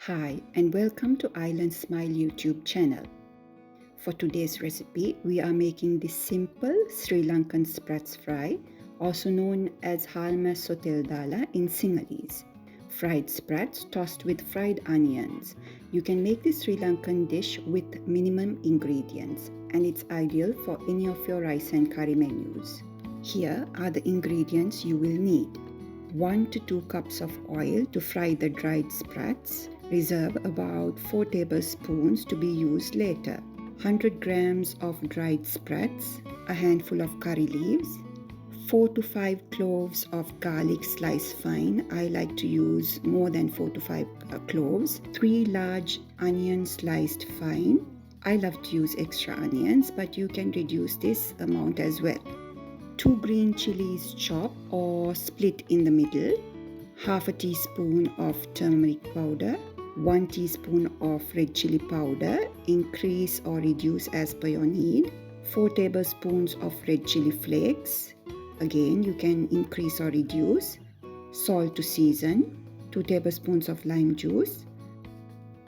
Hi and welcome to Island Smile YouTube channel. For today's recipe, we are making this simple Sri Lankan Sprats fry, also known as halma soteldala in Sinhalese. Fried sprats tossed with fried onions. You can make this Sri Lankan dish with minimum ingredients and it's ideal for any of your rice and curry menus. Here are the ingredients you will need. 1 to 2 cups of oil to fry the dried sprats. Reserve about 4 tablespoons to be used later. 100 grams of dried sprats, a handful of curry leaves, 4 to 5 cloves of garlic sliced fine. I like to use more than 4 to 5 cloves. 3 large onions sliced fine. I love to use extra onions, but you can reduce this amount as well. 2 green chilies chopped or split in the middle, half a teaspoon of turmeric powder, 1 teaspoon of red chili powder, increase or reduce as per your need, 4 tablespoons of red chili flakes, again you can increase or reduce, salt to season, 2 tablespoons of lime juice.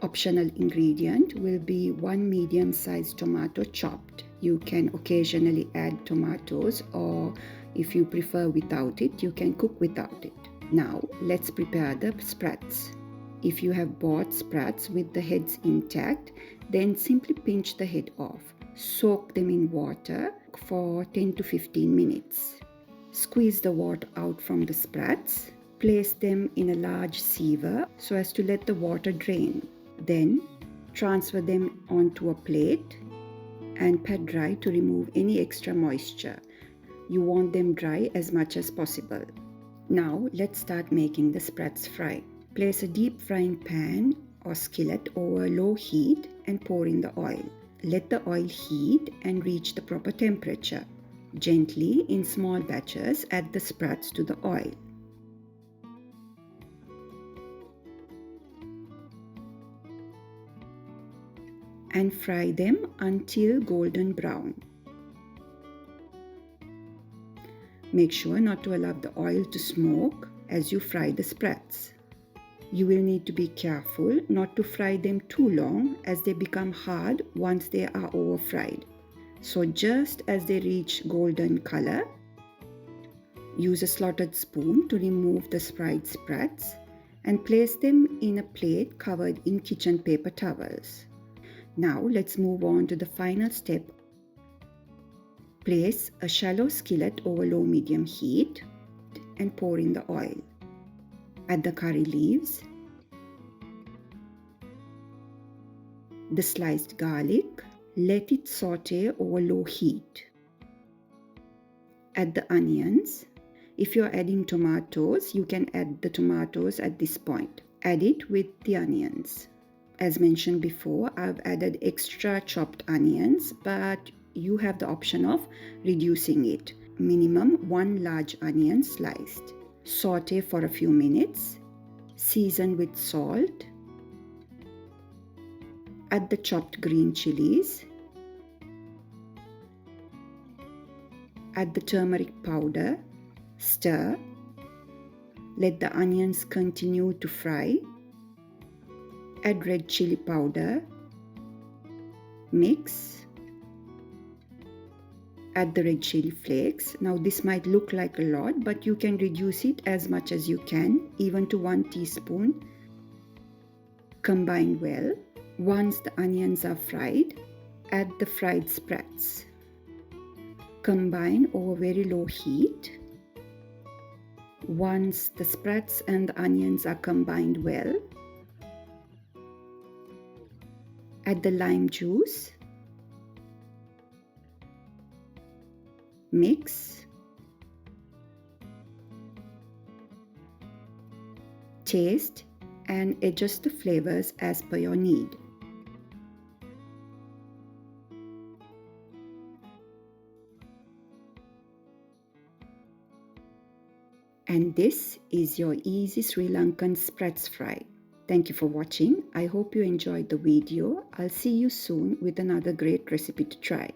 Optional ingredient will be 1 medium-sized tomato chopped. You can occasionally add tomatoes, or if you prefer without it, you can cook without it. Now let's prepare the sprats. If you have bought sprats with the heads intact, then simply pinch the head off. Soak them in water for 10 to 15 minutes. Squeeze the water out from the sprats. Place them in a large sieve so as to let the water drain. Then transfer them onto a plate and pat dry to remove any extra moisture. You want them dry as much as possible. Now let's start making the sprats fry. Place a deep frying pan or skillet over low heat and pour in the oil. Let the oil heat and reach the proper temperature. Gently, in small batches, add the sprats to the oil. And fry them until golden brown. Make sure not to allow the oil to smoke as you fry the sprats. You will need to be careful not to fry them too long as they become hard once they are over fried. So just as they reach golden color, use a slotted spoon to remove the fried sprats and place them in a plate covered in kitchen paper towels. Now let's move on to the final step. Place a shallow skillet over low-medium heat and pour in the oil. Add the curry leaves, the sliced garlic, let it saute over low heat. Add the onions. If you're adding tomatoes, you can add the tomatoes at this point. Add it with the onions. As mentioned before, I've added extra chopped onions, but you have the option of reducing it. Minimum 1 large onion sliced. Saute for a few minutes. Season with salt. Add the chopped green chilies. Add the turmeric powder. Stir. Let the onions continue to fry. Add red chili powder. Mix. Add the red chili flakes. Now this might look like a lot, but you can reduce it as much as you can, even to 1 teaspoon. Combine well. Once the onions are fried, add the fried sprats. Combine over very low heat. Once the sprats and the onions are combined well, add the lime juice. Mix. Taste and adjust the flavors as per your need. And this is your easy Sri Lankan sprats fry. Thank you for watching. I hope you enjoyed the video. I'll see you soon with another great recipe to try.